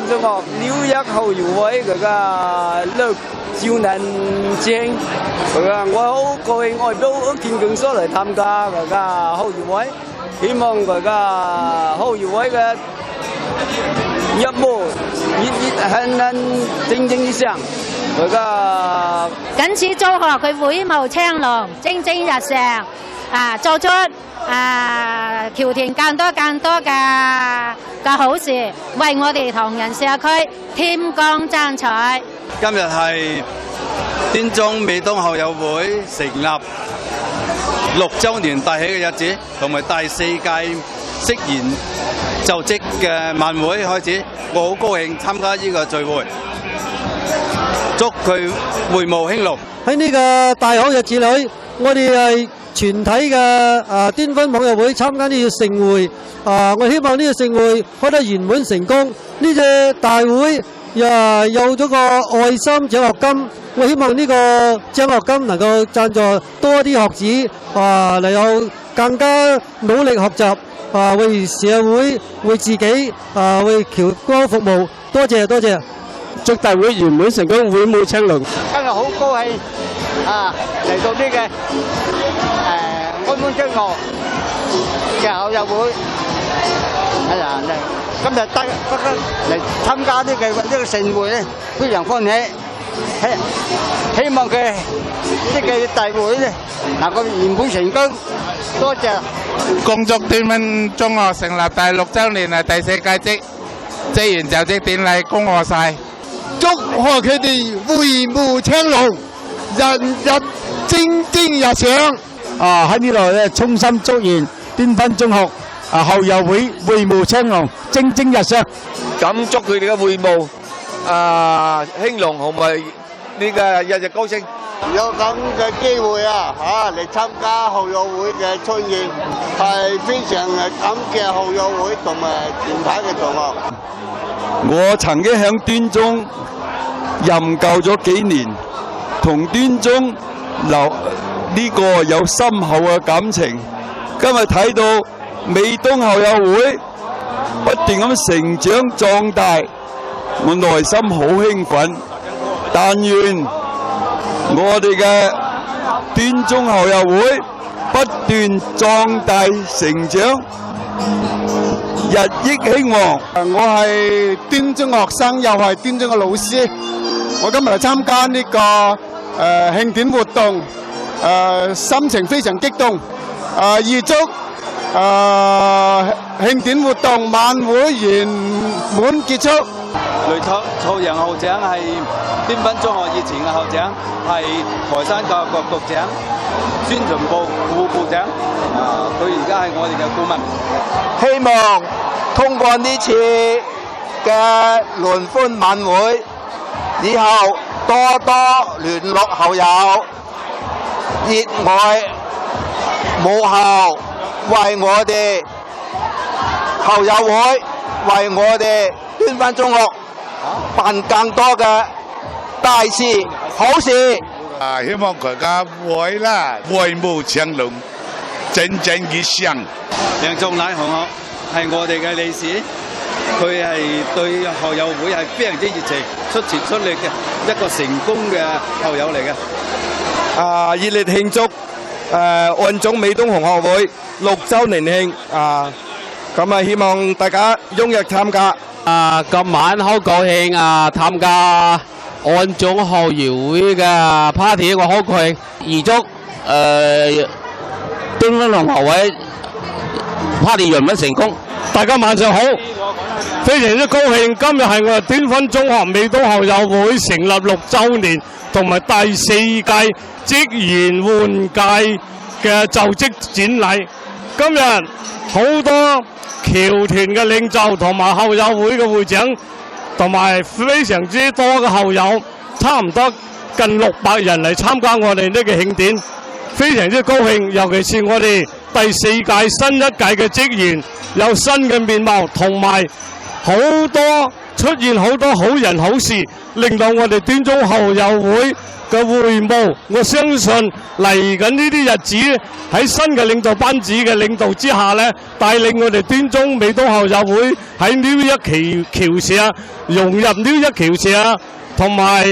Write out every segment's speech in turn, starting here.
中學6月校友會嗰個樂少年獎，我好高興，我亦都見證所嚟參加嗰個校友會，希望嗰個校友會嘅業務蒸蒸日上，嗰個謹此祝賀佢會務青龍，蒸蒸日上，做出橋田更多嘅好事，為我哋唐人社區添光爭彩。今日係端中美東校友會成立6週年大喜嘅日子，同埋第4屆職員就職嘅晚會開始，我好高興參加呢個聚會，祝佢會務興隆。喺呢個大好日子裏，我哋係全體嘅端分校友會參加呢個盛會，我希望呢個盛會開得圓滿成功。呢隻大會有咗個愛心獎學金，我希望呢個獎學金能夠贊助多啲學子，嚟有更加努力學習，為社會、為自己、為僑國服務。多謝多謝，祝大會圓滿成功，會務青龍。今日好高興嚟到呢個安滿中學嘅校友會，今日嚟參加呢個盛會咧，非常歡喜。希望佢呢個大會咧能夠圓滿成功。多謝。恭祝端分中學成立第6週年第4屆職員就職典禮恭賀晒，祝賀佢哋會務青龍，日日蒸蒸日上。喺呢度咧，衷心祝願端分中學校友會會務青龍，蒸蒸日上。咁祝佢哋嘅會務興隆，同埋呢個日日高升。有咁嘅機會嚟參加校友會嘅春宴，係非常感謝校友會同埋全體嘅同學。我曾經喺端中任教咗幾年，同端中呢個有深厚嘅感情。今日睇到美東校友會不斷咁成長壯大，我內心好興奮。但願我哋嘅端中校友會不斷壯大成長，日益興旺。我係端中學生，又係端中嘅老師。我今日嚟參加呢個慶典活動，心情非常激動。預祝慶典活動晚會圓滿結束。雷卓陽校長係端分中學以前嘅校長，係台山教育局局長、宣傳部副部長，佢而家係我哋嘅顧問。希望通過呢次嘅聯歡晚會，以後多多聯絡校友，熱愛母校，為我哋校友會，為我哋端分中學辦更多嘅大事好事。希望佢嘅會啦，會務青龍，蒸蒸日上。楊仲乃同學係我哋嘅理事，佢係對校友會係非常之熱情，出錢出力嘅一個成功嘅校友嚟嘅。熱烈慶祝安中美東同學會6週年慶咁啊，希望大家踴躍參加。今晚好高興參加安中校友會嘅 party， 我好高興，預祝端分同學會 party 圓滿成功。大家晚上好，非常之高興，今日係我哋端分中學美東校友會成立6週年，同埋第4屆職員換屆嘅就職展禮。今日好多僑團嘅領袖同埋校友會嘅會長，同埋非常之多嘅校友，差唔多近600人嚟參加我哋呢個慶典，非常之高興。尤其是我哋第4屆新一屆嘅職員有新嘅面貌，同埋好多出現好多好人好事，令到我哋端中校友會嘅會務，我相信嚟緊呢啲日子喺新嘅領導班子嘅領導之下呢，帶領我哋端中美東校友會喺呢一橋社融入呢一橋社，同埋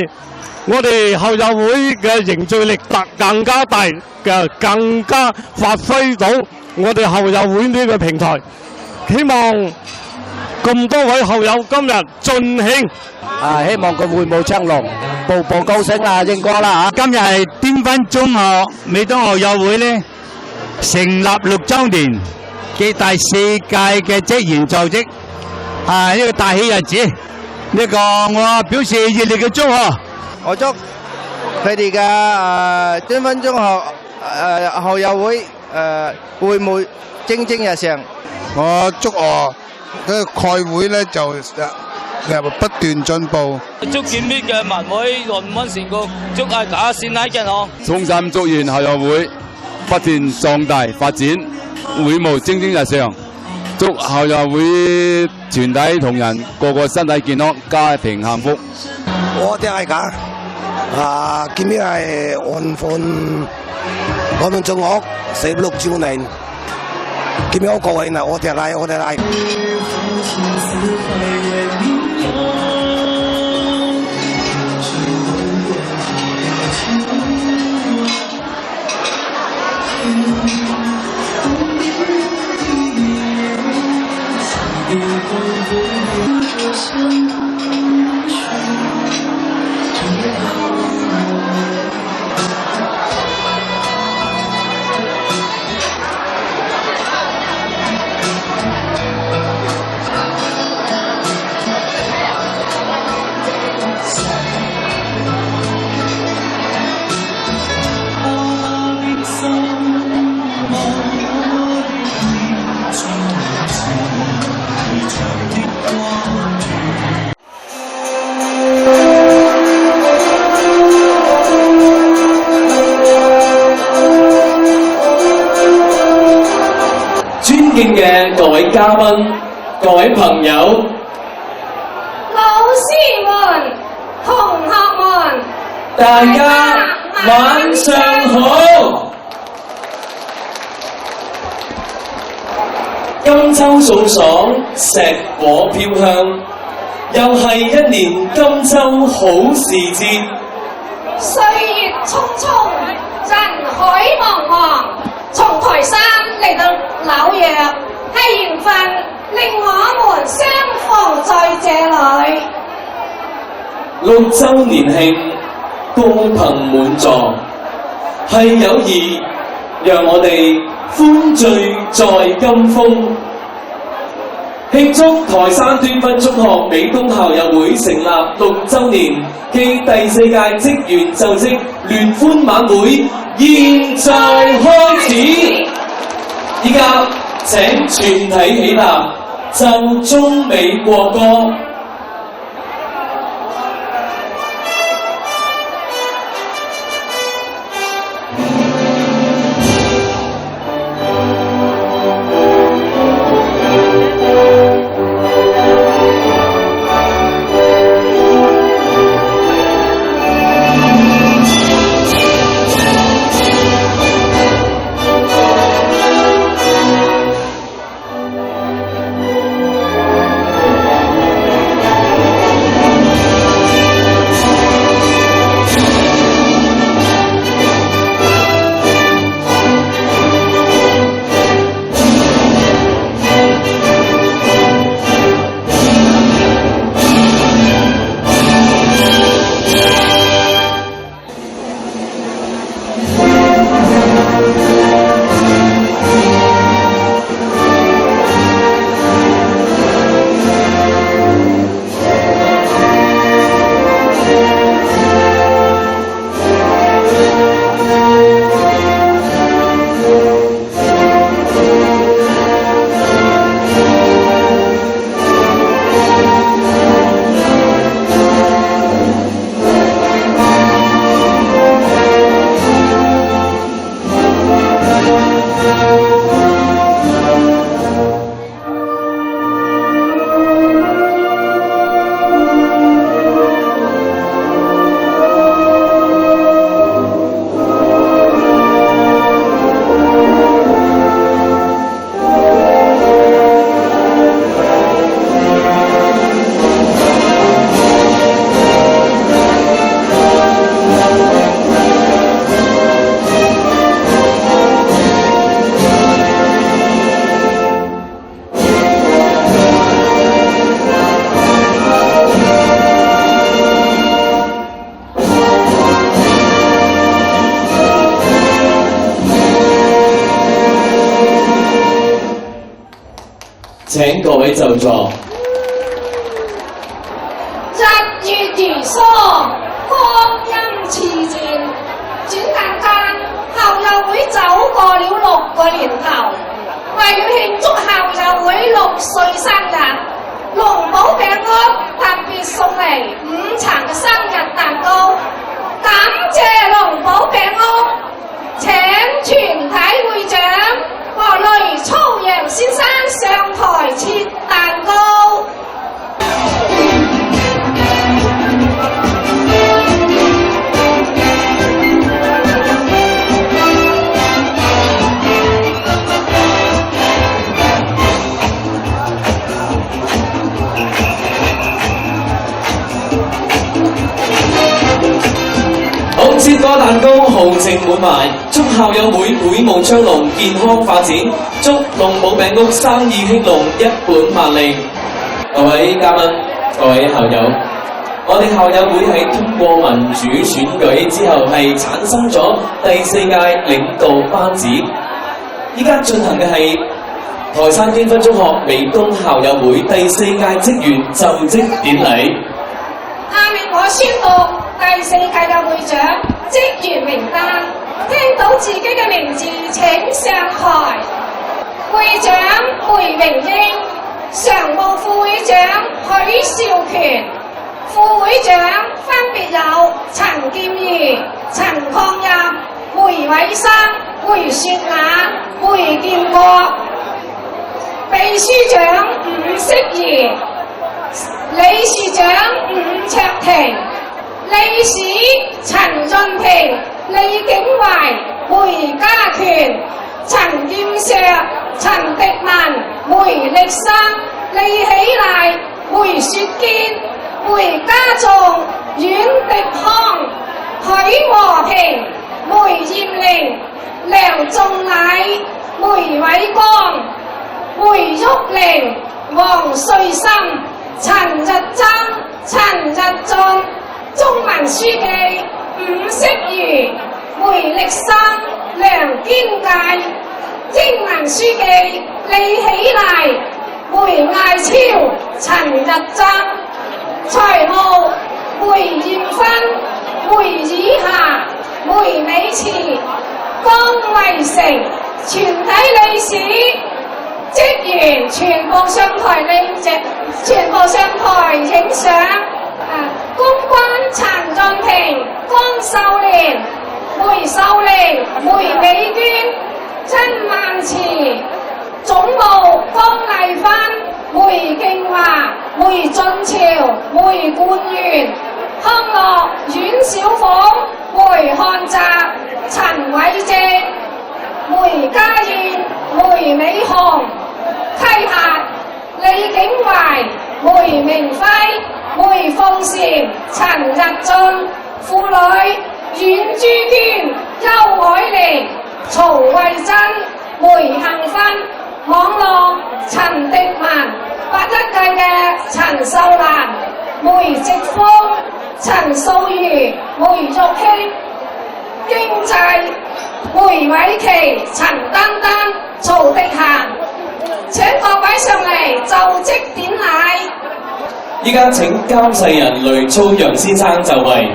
我哋校友會嘅凝聚力更加大嘅，更加發揮到我哋校友會呢個平台。希望咁多位校友今日盡興，希望個會務昌隆，步步高升啦，英哥啦嚇！今日係端分中學美東校友會咧成立6週年嘅第4屆嘅職員就職，呢個大喜日子，呢個我表示熱烈嘅祝賀。我祝佢哋嘅端分中學校友會會務蒸蒸日上。我祝我嘅開會咧就不斷進步。祝建邊嘅文會論溫成局，祝大家身體健康。衷心祝願校友會不斷壯大發展，會務蒸蒸日上。祝校友會全體同仁個個身體健康，家庭幸福。我哋係㗎，今日係我們中學16週年。今日好高興啊！我哋嚟。尊敬嘅各位嘉賓、各位朋友、老師們、同學們，大家晚上好。金秋送爽，石火飄香，又係一年金秋好時節。歲月匆匆，人海茫茫，從台山嚟到紐約，係緣分令我們相逢在這裏。6週年慶，高朋滿座，係友誼，讓我哋歡聚在金峰。慶祝台山端分中學美東校友會成立6週年暨第4屆職員就職聯歡晚會，現在開始。依家請全體起立，奏中美國歌。請各位就座。日月如梭，光陰似箭，轉眼間校友會走過了6個年頭。為了慶祝校友會6歲生日，龍寶餅屋特別送嚟5層嘅生日蛋糕，感謝龍寶餅屋，請全體會長和雷操陽先生上台切蛋糕。切個蛋糕豪情滿懷，祝校友會會務昌隆，健康發展，祝龍寶餅屋生意興隆，一本萬利。各位嘉賓，各位校友，我哋校友會係通過民主選舉之後係產生咗第4屆領導班子，依家進行嘅係台山碉芬中學美東校友會第4屆職員就職典禮。下面我宣布第4屆嘅會長職員名單，聽到自己嘅名字請上台。會長梅榮英，常務副會長許少權，副會長分別有陳劍儀、陳抗任、梅偉生、梅雪雅、梅建國。秘書長伍適宜，理事長伍卓庭，理事陳俊平、李景懷、梅家權、陳劍石、陳迪文、梅力生、李喜麗、梅雪堅、梅家頌、阮迪康、許和平、梅艷玲、梁仲禮、梅偉光、梅玉玲、黃瑞森、陳日珍、陳日俊、中文書記伍適宜、梅力生、梁堅介、英文書記李喜麗、梅艾超、陳日珍、財務梅艷芬、梅以霞、梅美慈、江惠成，全體理事職員全部上台領獎，全部上台影相。公關陳俊平、江秀蓮、梅秀玲、梅美娟、曾萬慈，總務江麗芬、梅敬華、梅俊潮、梅冠元、康樂阮小鳳、梅漢澤、陳偉正、梅家燕、梅美紅、溪峽、李景懷、梅明輝、梅鳳嬋、陳日俊，婦女阮珠娟、邱海玲、曹慧珍、梅幸芬，網絡陳迪文，81屆嘅陳秀蘭、梅植峰、陳素如、梅玉卿，經濟梅偉琪、陳丹丹、曹迪嫻，請各位上嚟就職典禮。依家請監誓人雷操陽先生就位。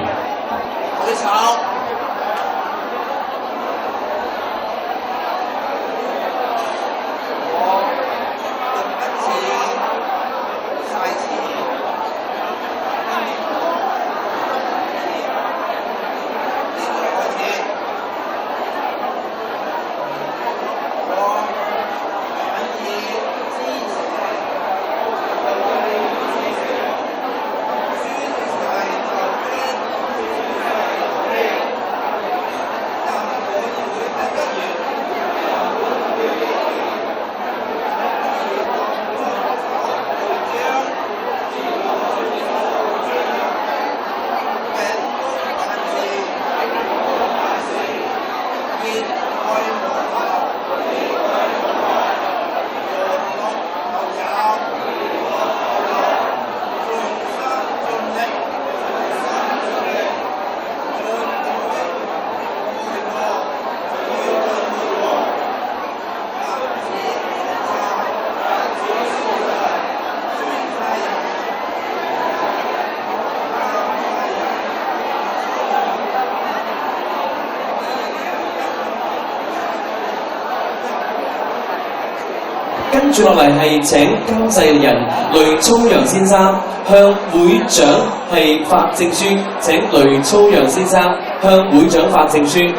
跟住落嚟係請監誓人雷聰陽先生向會長係發證書，請雷聰陽先生向會長發證書。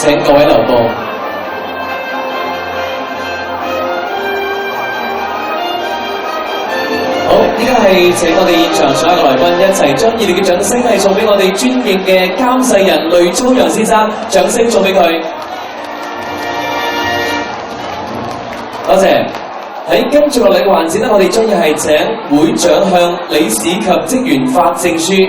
請各位留步。好，依家係請我哋現場所有嘅來賓一齊將熱烈嘅掌聲係送俾我哋尊敬嘅監誓人雷聰陽先生，掌聲送俾佢。多謝。喺跟住落嚟嘅環節咧，我哋將要係請會長向理事及職員發證書。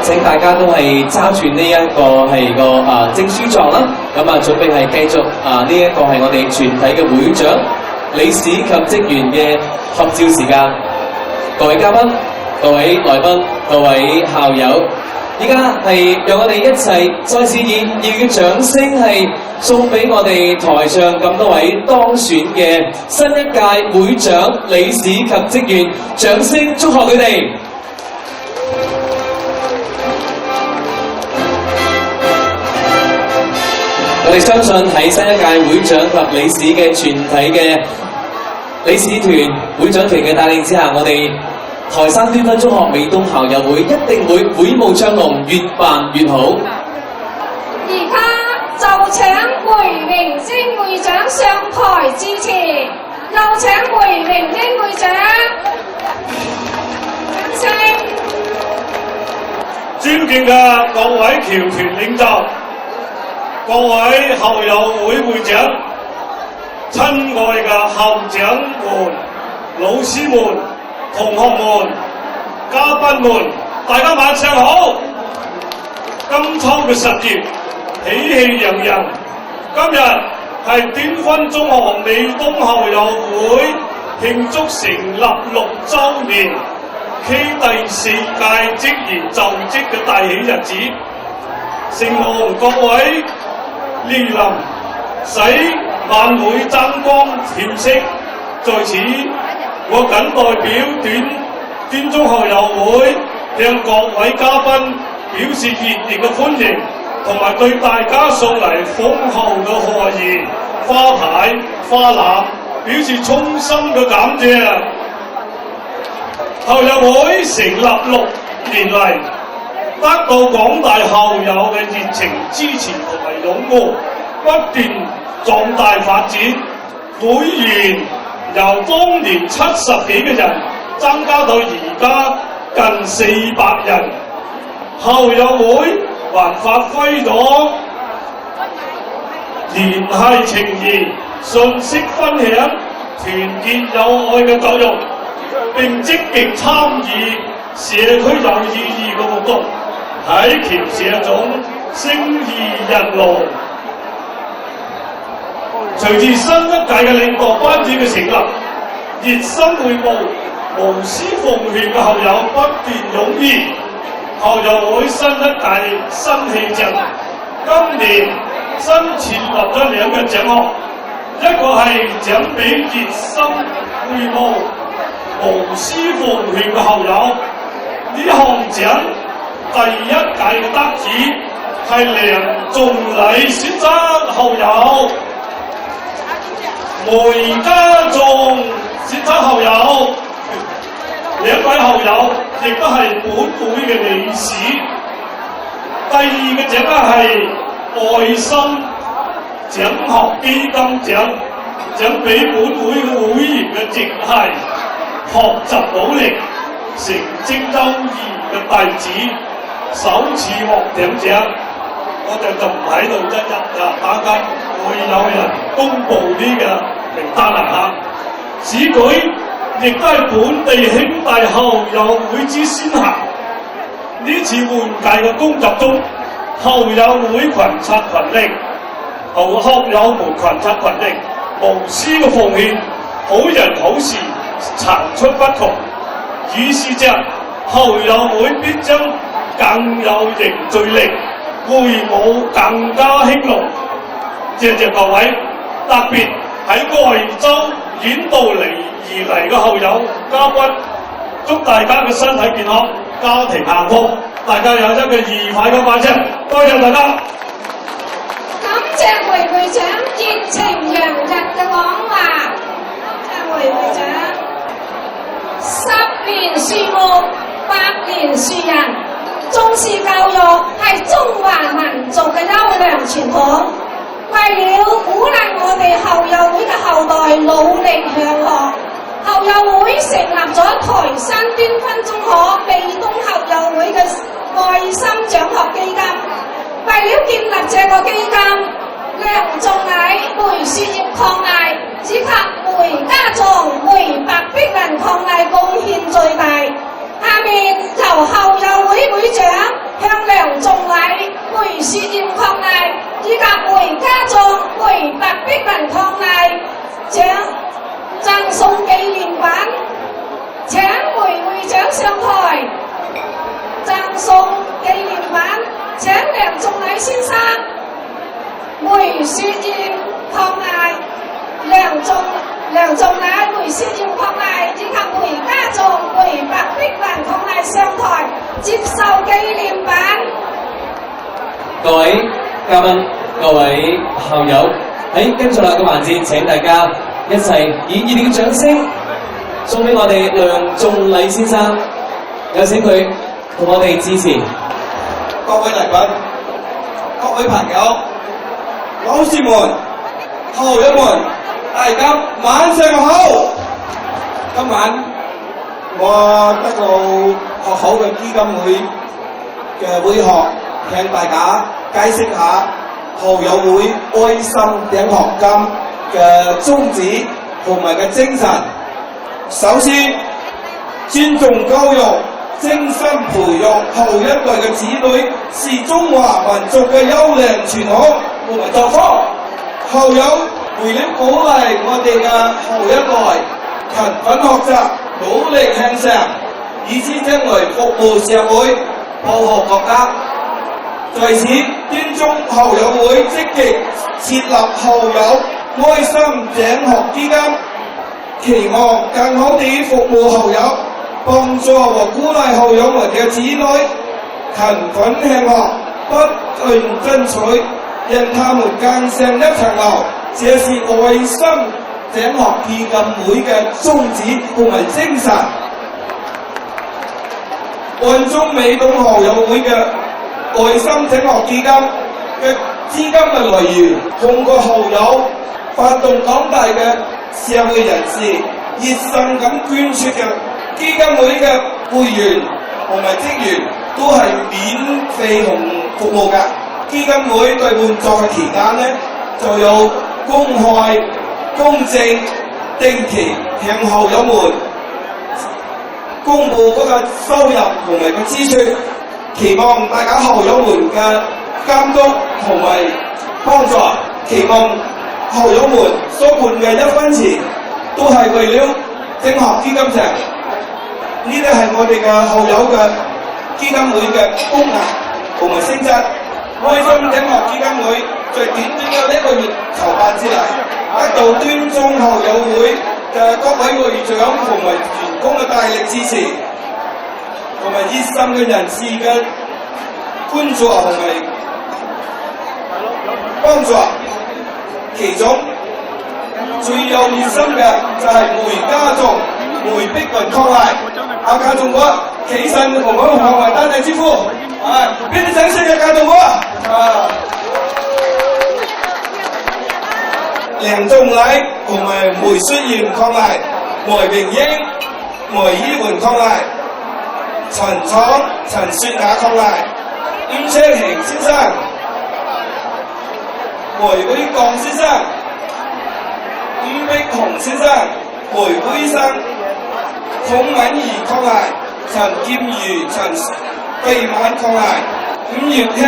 請大家都係揸住呢一個係個證書狀啦，咁準備係繼續呢一個係我哋全體嘅會長、理事及職員嘅合照時間。各位嘉賓、各位來賓、各位校友，依家係讓我哋一齊再次以熱烈嘅掌聲係送俾我哋台上咁多位當選嘅新一屆會長、理事及職員，掌聲祝賀佢哋。我哋相信喺新一屆會長及理事嘅全體嘅理事團、會長團嘅帶領之下，我哋台山端分中學美東校友會一定會會務暢隆，越辦越好。而家就請回明英會長上台致辭，有請回明英會長。掌聲！尊敬嘅各位僑團領袖、各位校友會會長、親愛嘅校長們、老師們、同學們、嘉賓們，大家晚上好！今秋嘅10月，喜氣洋洋。今日係端分中學美東校友會慶祝成立6週年暨第4屆職員就職嘅大喜日子，承蒙各位蒞臨，使晚會爭光添色。在此，我謹代表端中校友會向各位嘉賓表示熱烈嘅歡迎，同埋對大家送嚟豐厚嘅賀言、花牌、花籃，表示衷心嘅感謝。校友會成立6年嚟，得到廣大校友嘅熱情支持同埋擁護，不斷壯大發展。會員由當年70幾個人增加到而家近400人。校友會還發揮咗聯繫情誼、信息分享、團結友愛嘅作用，並積極參與社區有意義嘅活動，喺僑社中聲義人勞。隨住新一屆嘅領導班子嘅成立，熱心匯報、無私奉獻嘅校友不斷湧現，校友會新一屆新氣象。今年新設立咗2個獎項，一個係獎俾熱心匯報、無私奉獻嘅校友。呢項獎第1屆嘅得主係梁仲禮先生校友。梅家仲先生校友，2位校友亦都係本會嘅理事。第2個獎係愛心獎學基金獎，獎俾本會嘅會員嘅直系學習努力、成績優異嘅弟子，首次獲獎。我哋就唔喺度一打緊，會有人公佈呢個名單啦嚇。此舉亦都係本地兄弟校友會之先行。呢次換屆嘅工作中，校友會群策群力，學友們群策群力，無私嘅奉獻，好人好事層出不窮。於是者，校友會必將更有凝聚力，會舞更加興隆。謝謝各位，特別喺外州遠道而嚟嘅校友嘉賓，祝大家嘅身體健康，家庭幸福，大家有一個愉快嘅晚上。多謝大家。感謝梅會長熱情洋溢嘅講話，感謝梅會長。10年樹木，100年樹人。重視教育係中華民族嘅優良傳統。為了鼓勵我哋校友會嘅後代努力向學，校友會成立咗台山端分中學美東校友會嘅愛心獎學基金。為了建立這個基金，梁仲禮、梅雪葉伉儷以及梅家仲、梅白碧雲伉儷貢獻最大。下面由校友會會長向梁仲禮、梅雪葉伉儷以及梅家仲、梅白碧雲伉儷贈送紀念品，請梅會長上台贈送紀念品。請梁仲禮先生、梅雪葉伉儷、梁仲禮、梅雪葉伉儷以及梅家仲、梅白碧雲伉儷上台接受紀念品。各位嘉賓、各位校友，喺跟住落嘅環節，請大家一齊以熱烈嘅掌聲送俾我哋梁仲禮先生，有請佢同我哋致辭。各位嚟賓、各位朋友、老師們、校友們，大家晚上好。今晚我得到學好嘅基金會嘅會學，向大家解釋下校友會愛心獎學金嘅宗旨同埋嘅精神。首先，尊重教育，精心培育後一代嘅子女，是中華民族嘅優良傳統同埋作風。校友為了鼓勵我哋嘅後一代勤奮學習、努力向上，以致將來服務社會、報效國家。在此端中校友會積極設立校友愛心獎學基金，期望更好地服務校友，幫助和鼓勵校友們嘅子女勤奮向學，不斷爭取，讓他們更上一層樓。這是愛心獎學基金會嘅宗旨同埋精神。按中美東校友會嘅愛心獎學基金嘅資金嘅來源，通過校友發動廣大嘅社會人士熱心咁捐出嘅基金會嘅會員同埋職員，都係免費同服務嘅。基金會對援助嘅期間咧，就有公開、公正、定期向校友們公佈嗰個收入同埋個支出，期望大家校友們嘅監督同埋幫助，期望校友們所撥嘅1分錢都係為了整學基金場。呢啲係我哋嘅校友嘅基金會嘅功能同埋性質。開心整學基金會在短短嘅1個月籌辦之嚟，得到端中校友會嘅各位會長同埋員工嘅大力支持，同埋熱心嘅人士嘅關注同埋幫助。其中最有熱心嘅就係梅家頌、梅碧雲伉儷。阿家頌哥起身同我同埋單打招呼，俾啲掌聲嘅家頌哥啊！梁仲禮同埋梅雪妍伉儷、梅榮英、梅依媛伉儷、陳闖、陳雪雅伉儷、伍車庭先生、梅偉鋼先生、伍碧紅先生、梅輝生、孔敏儀伉儷、陳劍如、陳費晚伉儷、伍月香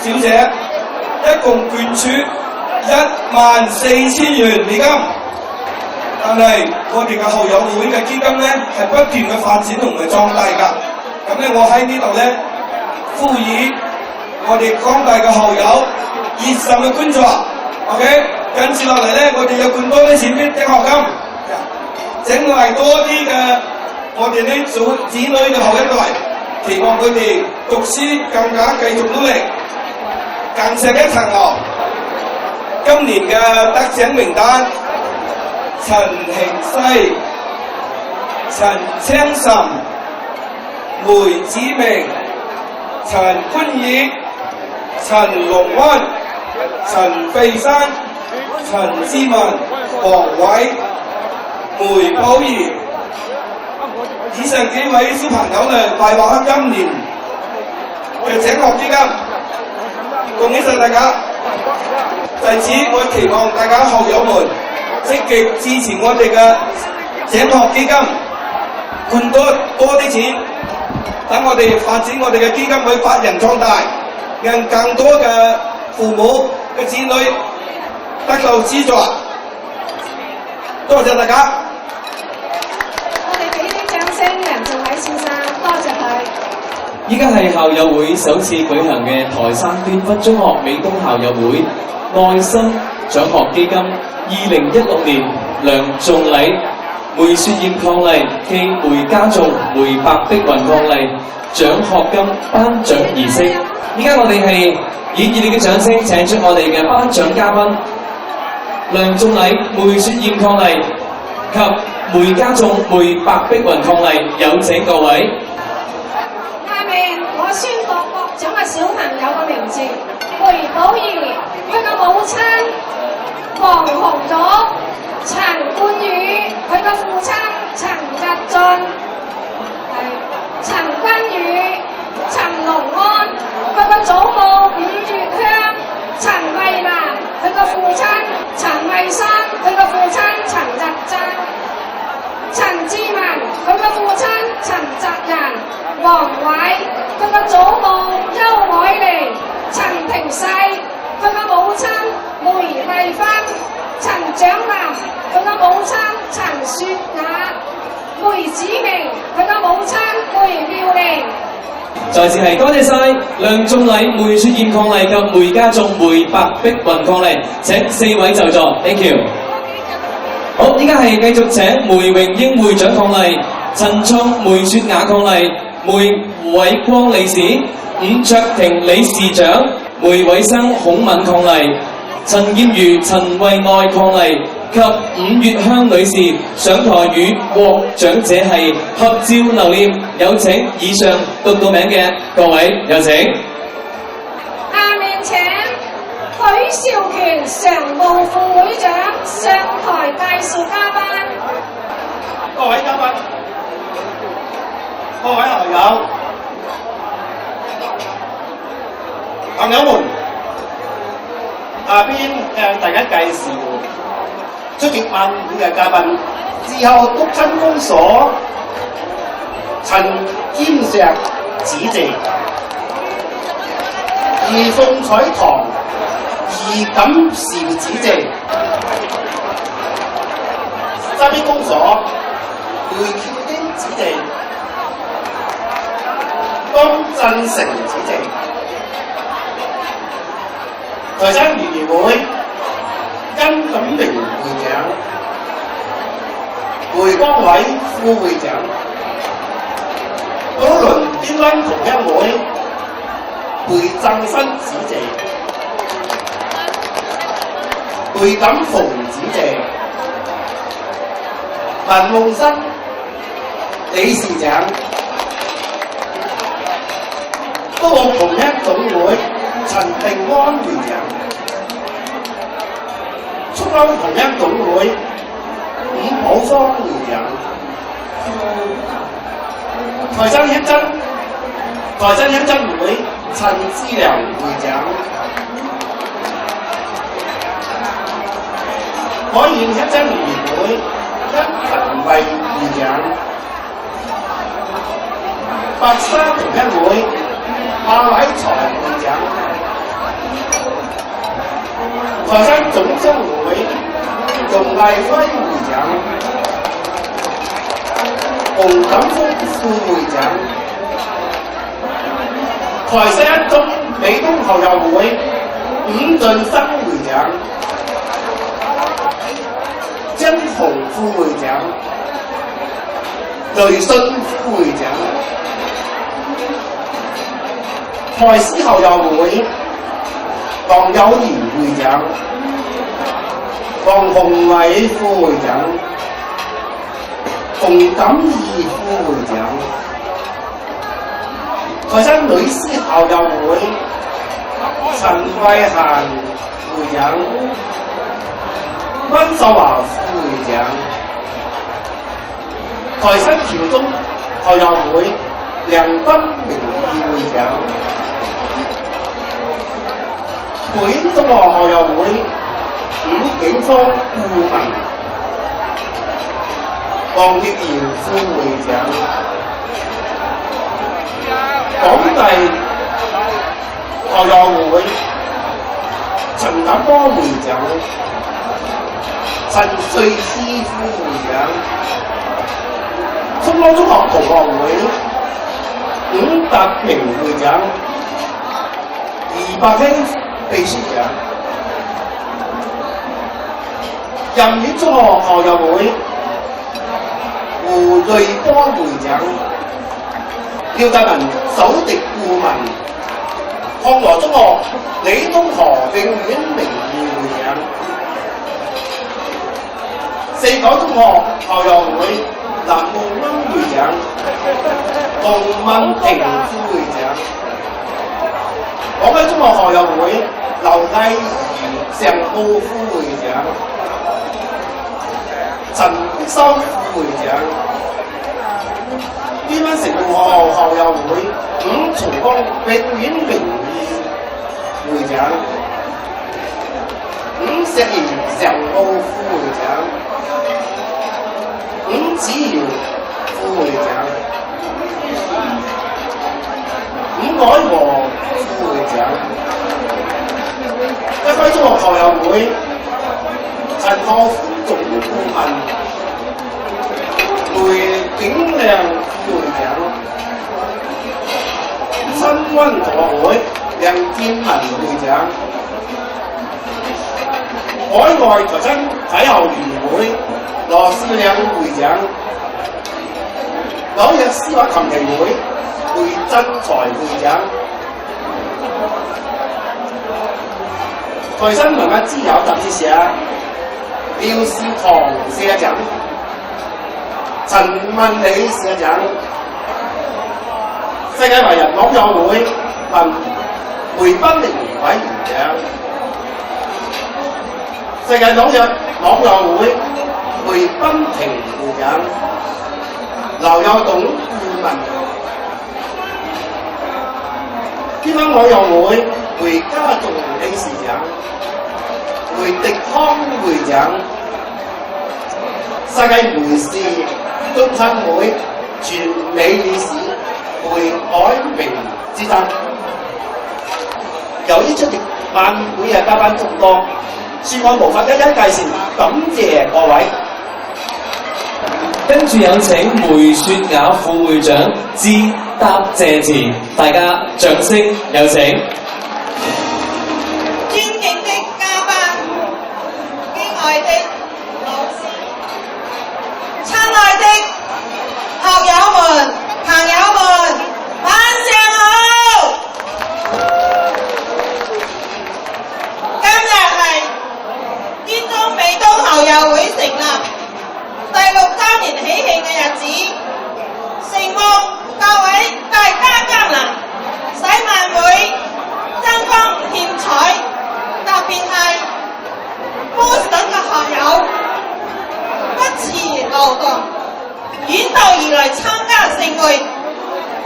小姐，一共捐出14000元美金。但係我哋嘅校友會嘅基金咧係不斷嘅發展同埋壯大㗎。咁咧我喺呢度咧呼籲我哋廣大嘅校友熱心嘅工作 ，OK。跟住落嚟咧，我哋有更多啲錢俾學金，整嚟多啲嘅我哋呢組子女嘅後一代，期望佢哋讀書更加繼續努力，更上一層樓。今年嘅得獎名單：陳慶西、陳青岑、梅子明、陳坤義、陳龍安、陳飛山、陳志文、黃偉、梅寶儀。以上幾位小朋友咧，大獲今年嘅獎學基金，恭喜晒大家！在此，我期望大家校友們積極支持我哋嘅獎學基金，灌多啲錢，等我哋發展我哋嘅基金會發揚壯大，讓更多嘅父母嘅子女得到資助。多謝大家。我哋俾啲掌聲，梁仲禮先生，多謝佢。依家係校友會首次舉行嘅台山端分中學美東校友會愛心獎學基金2016年梁仲禮、梅雪燕伉儷暨梅家頌、梅白碧雲伉儷獎學金頒獎儀式。依家我哋係以熱烈嘅掌聲請出我哋嘅頒獎嘉賓梁仲禮、梅雪燕伉儷及梅家頌、梅白碧雲伉儷，有請各位。下面我宣布獲獎嘅小朋友嘅名字：梅寶儀，佢嘅母親黃紅玉；陳冠宇，佢嘅父親陳日進；陳君宇、陳龍安，佢嘅祖母伍月香；陳慧蘭，佢嘅父親陳慧珊，佢嘅父親陳日贊；陳志文，佢嘅父親陳澤仁；黃偉，佢嘅祖母邱凱妮；陳庭世，佢嘅母親梅麗芬；陳長林，佢嘅母親陳雪雅；梅子明，佢嘅母親梅妙玲。再次係多謝晒梁仲禮、梅雪燕伉儷及梅家頌、梅白碧雲伉儷，請4位就座 ，thank you。好，依家係繼續請梅榮英會長伉儷、陳創梅雪雅伉儷、梅偉光理事、伍卓庭理事長、梅偉生孔敏伉儷、陳劍如陳慧愛伉儷及伍月香女士上台與獲獎者係合照留念，有請以上讀到名嘅各位，有請。下面請許兆權常務副會長上台介紹嘉賓。各位嘉賓，各位校友，朋友們，下邊向大家介紹出席晚會嘅嘉賓，之後督親公所陳堅石子謝，二鳳彩堂二錦兆子謝，沙邊公所梅橋丁子謝，江振成子謝。台山聯誼會殷錦榮會長、梅光偉副會長，寶輪邊灣同鄉會梅振新子謝、梅錦逢子謝、文夢生理事長，都澳同鄉總會陳定安會長，竹歐同鄉總會伍寶芳會長，台山鄉鎮會陳志良會長，海燕鄉鎮聯誼會殷勤惠會長，白沙同鄉會馬禮才會長，台山總商會容麗輝會長，洪錦峰副會長，台山中美東校友會伍俊生會長，張紅副會長，雷信副會長，台師校友會黃友賢會長，黃宏偉副會長，馮錦義副會長，台山女師校友會陳慧嫻會長，溫秀華副會長，台山僑中校友會梁君明義會長，培英中學校友會伍景芳顧問，黃奕賢副會長，港大校友會陳錦波會長，陳瑞思副會長，中歐中學同學會伍達明會長，余伯興秘書長，任縣中學校友會胡瑞波會長，廖達文首席顧問，康和中學李東河永遠名譽會長，四九中學校友會林慕溫會長，洪敏婷副會長，廣西中學校友會劉毅儀常務副會長，陳修副會長，邊灣城門學校校友會伍松光永遠名譽會長，伍石賢常務副會長，伍子堯副會長，伍海和副會長，一輝中學校友會陳學夫總顧問，梅景亮副會長，新溫同學會梁建文會長，海外台山體校聯會羅少亮會長，紐約司法琴棋會梅振才會長，台山文化之友雜誌社廖少棠社長，陳文理社長，世界華人網友會梅斌玲委員長，世界紐約網友會梅斌婷會長，劉友董顧問，邊灣網友會會家族理事長、會迪康會長、世界梅氏中親會全美理事會海榮之爭。由於出席晚會嘅嘉賓眾多，恕我無法一一介紹，感謝各位。跟住有請梅雪雅副會長致答謝詞，大家掌聲有請。尊敬的嘉賓，敬愛的老師，親愛的學友們、朋友們，晚上好！今日係滇中美東校友會成立第6週年喜慶嘅日子，承望各位大家加能，使晚會增光添彩。特別係波士頓嘅學友不辭勞動，遠道而來參加盛會，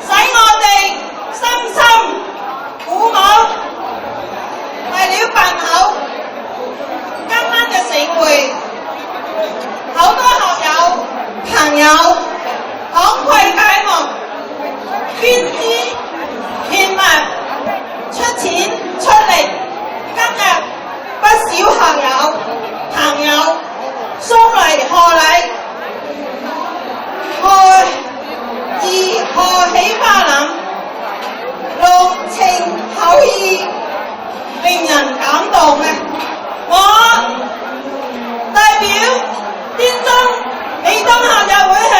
使我哋深深鼓舞。為了辦好今晚嘅盛會，好多學友朋友慷慨解囊，捐資獻物，出錢出力。今日不少學友朋友送嚟賀禮，賀喜花林，濃情厚意，令人感動嘅。我代表滇中美東校友會向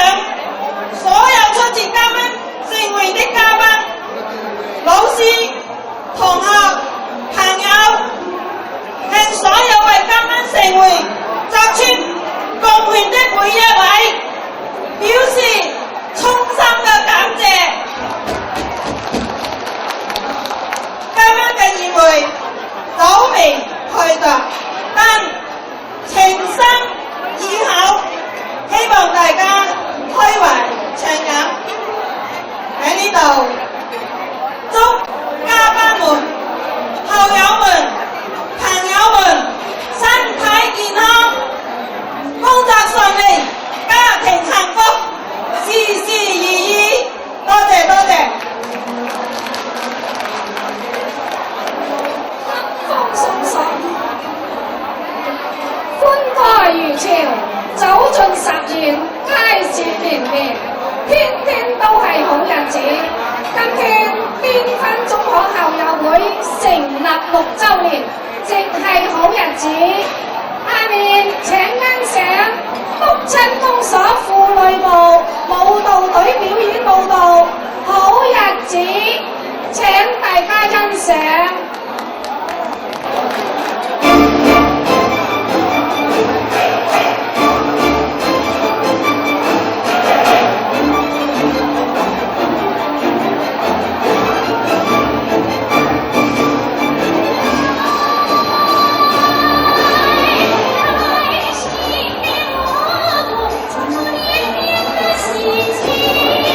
所有出席嘉賓盛會的嘉賓、老師、同學、朋友，向所有為今晚盛會作出貢獻的每一位，表示衷心嘅感謝。今晚嘅宴會早未開檔，但情深意厚，希望大家開懷暢飲。喺呢度祝嘉賓們、校友們、朋友們身體健康，工作順利，家庭幸福，事事如意。多謝多謝。風送爽，歡快如潮，走進10月，佳節連綿，天天都係好日子。今天滇芬中學校友會成立6週年，正係好日子。下面請欣賞福親公所婦女部舞蹈隊表演舞蹈《好日子》，請大家欣賞。喜庆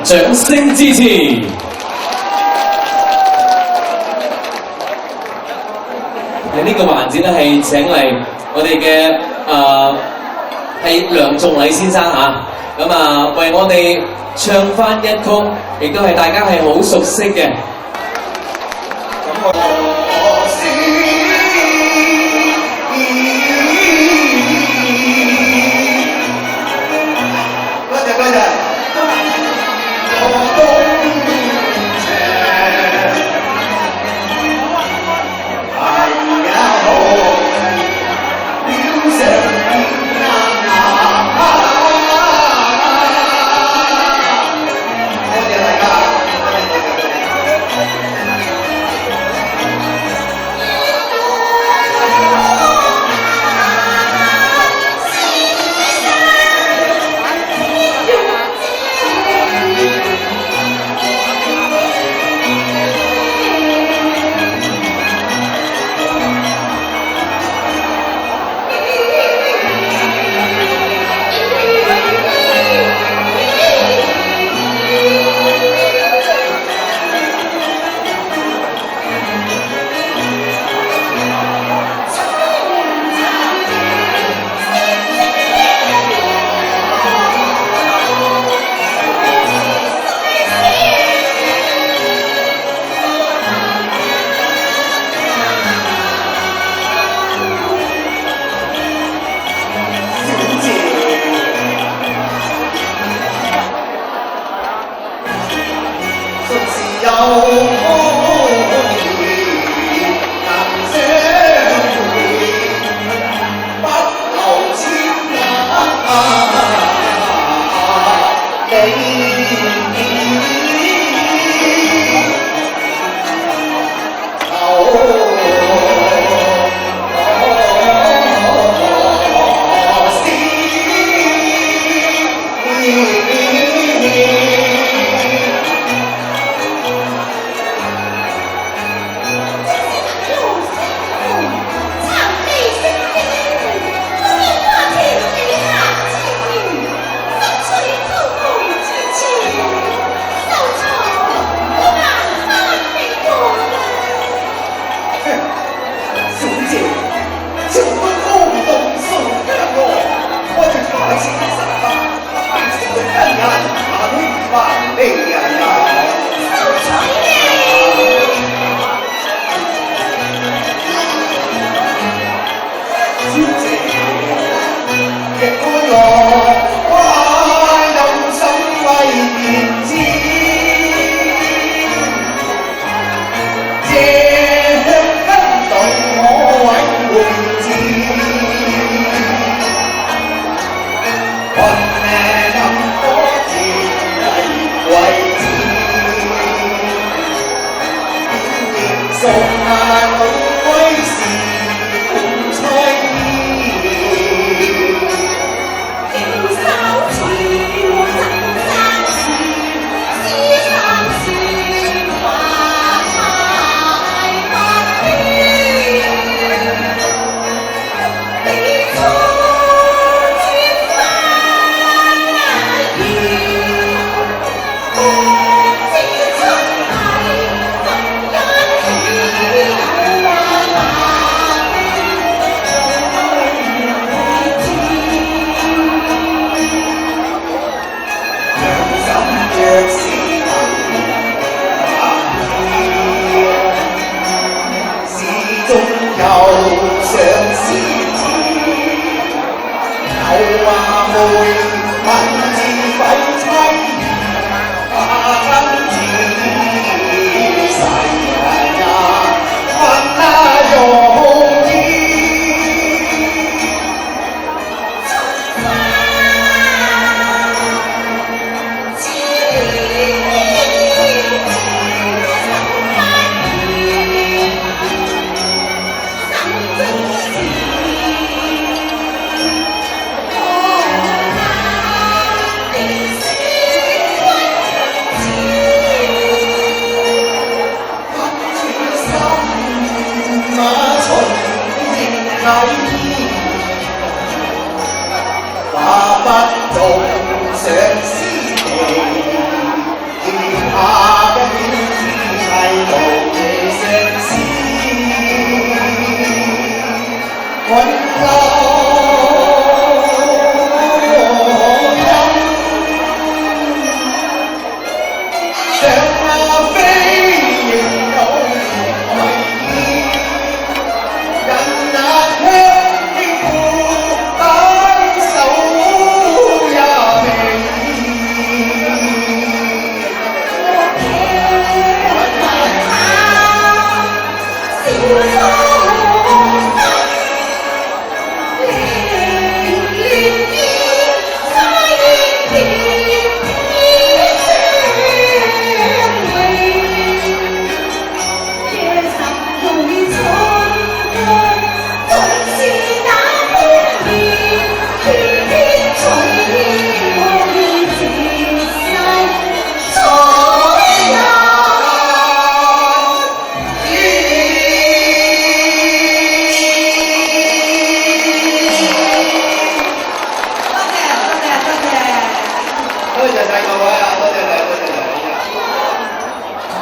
掌聲支持。喺呢個環節咧，係請嚟我哋嘅係梁仲禮先生嚇，咁為我哋唱翻一曲，亦都係大家係好熟悉嘅。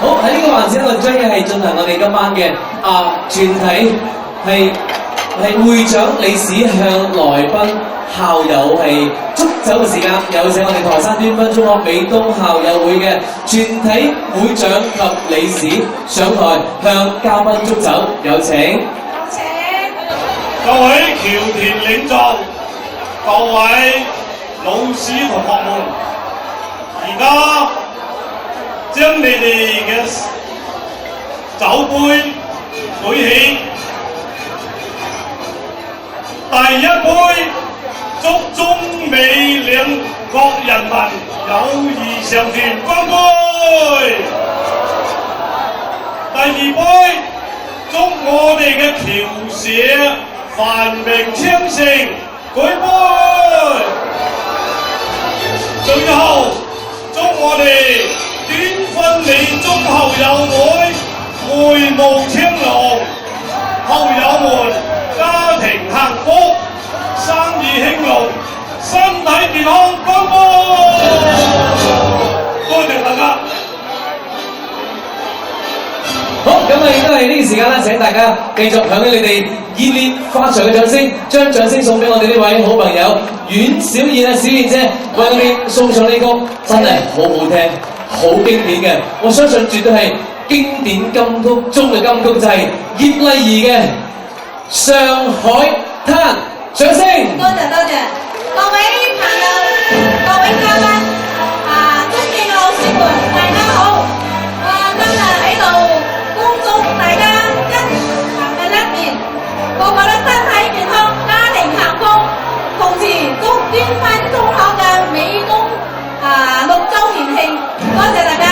好，喺呢個環節我哋將要係進行我哋今晚嘅全體係會長理事向來賓校友係祝酒嘅時間，有請我哋台山端分中學美東校友會嘅全體會長及理事上台向嘉賓祝酒，有請。各位僑田領袖、各位老師同學們，而家將你哋嘅酒杯舉起，第一杯祝中美兩國人民友誼長存，乾杯！第二杯祝我哋嘅僑社繁榮昌盛，舉杯！最後祝我哋端分理中校友會會務昌隆，校友們家庭幸福，生意興隆，身體健康，乾杯！多謝大家。好，咁啊，亦都係呢個時間啦，請大家繼續響起你哋熱烈發財嘅掌聲，將掌聲送俾我哋呢位好朋友阮小燕啊，小燕姐為我哋送上呢歌，真係好好聽，好經典嘅，我相信絕對係經典金曲中嘅金曲，就係葉麗儀嘅《上海灘》，掌聲！多謝多謝，各位朋友、各位嘉賓、尊敬嘅老師們，大家好！今日喺度恭祝大家新嘅一年，個個都身體健康，家庭幸福。同時祝端分中學嘅美東6週年慶，多謝大家。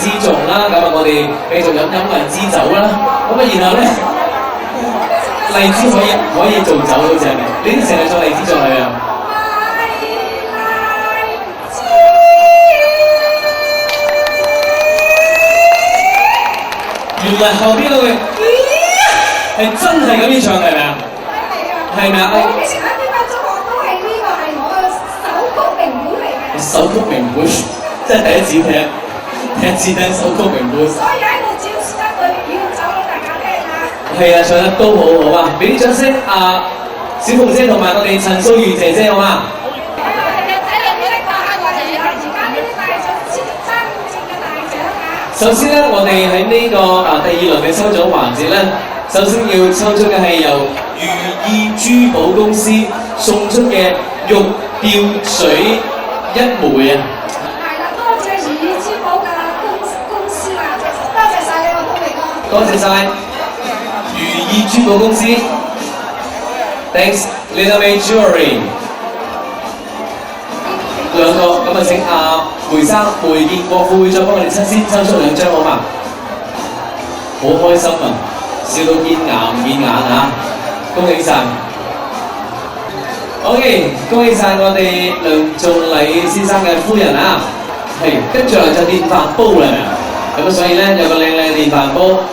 枝頌啦，咁啊我哋繼續飲荔枝酒啦，咁啊然後咧荔枝可以做酒好似係咪？你哋成日做荔枝醬係啊？原來後邊嗰句係真係咁樣唱係咪啊？係咪啊？我以前喺邊間中學都係呢個係我嘅首曲名本嚟嘅。首曲名本，真係第一次聽，第一次聽首曲名本。所以喺度展示一句要走俾大家聽啊！係啊，唱得都好好啊！俾啲掌聲啊，小鳳姐同埋我哋陳素如姐姐好嘛？首先咧，我哋喺呢個第二輪嘅抽獎環節咧，首先要抽出嘅係由如意珠寶公司送出嘅玉吊水1枚啊！係啦，多謝如意珠寶嘅公司啦，多謝晒你個恭喜哥。多謝晒如意珠寶公司 ，Thanks Liname Jewelry。兩個咁啊，請梅生梅建國副會長幫我哋先抽出2張好嘛？好開心啊，笑到見牙唔見眼啊！恭喜晒 ！OK， 恭喜晒我哋梁仲禮先生嘅夫人啊！係，跟住嚟就電飯煲啦，咁啊，所以咧有個靚靚電飯煲，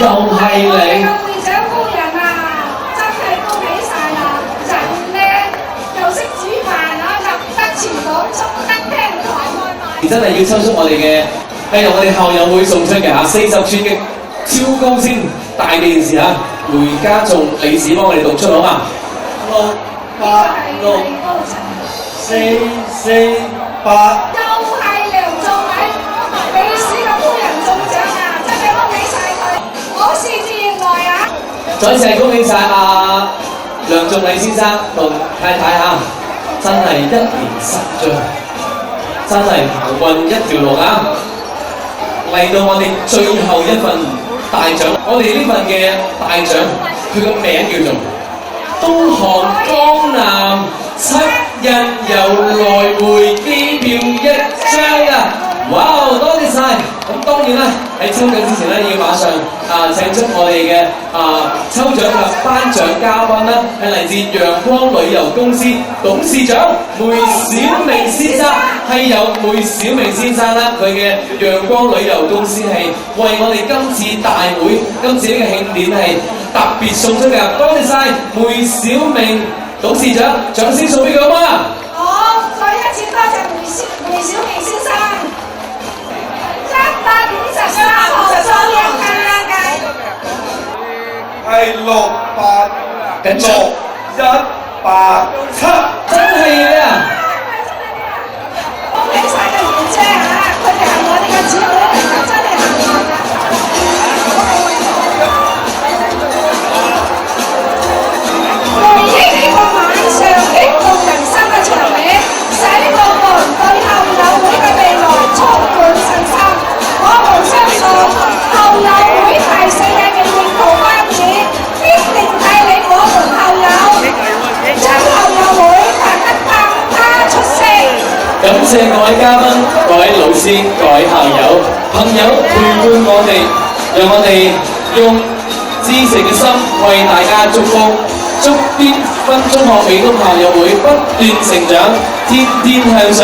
又係你。會長夫人啊，真係恭喜晒啦！人靚又識煮飯啊，入得廚房出得廳堂。真係要抽出我哋嘅係由我哋校友會送出嘅40寸嘅超高清大電視啊！梅家仲理事幫我哋讀出好嘛？686 448。又係梁仲禮理事嘅夫人中獎啊！真係恭喜晒佢，好事自然來啊！再次恭喜晒梁仲禮先生同太太嚇，真係1年10張。真係行運一條龍啊！嚟到我哋最後一份大獎，我哋呢份嘅大獎，佢個名叫做東航江南7日遊來回機票1張啊！哇！多謝晒！咁當然啦，喺抽獎之前咧，要馬上請出我哋嘅抽獎嘅頒獎嘉賓啦，係嚟自陽光旅遊公司董事長梅小明先生，係由梅小明先生啦，佢嘅陽光旅遊公司係為我哋今次大會、今次呢個慶典係特別送出嘅，多謝晒梅小明董事長，掌聲送俾佢好嗎？好，再一次多謝梅小明先生。153號收音機係686 187，真係嘅啊！恭喜晒嘅二姐啊！佢哋係我哋嘅子女嚟㗎，真係幸運啊！回憶呢個晚上激動人心嘅場面，使我們對校友會嘅未來充滿信心。我們相信校友會第4屆嘅領導班子必定帶領我們校友將校友會辦得更加出色。感謝各位嘉賓、各位老師、各位校友、朋友陪伴我哋，讓我哋用至誠嘅心為大家祝福，祝繽紛中學美工校友會不斷成長，天天向上。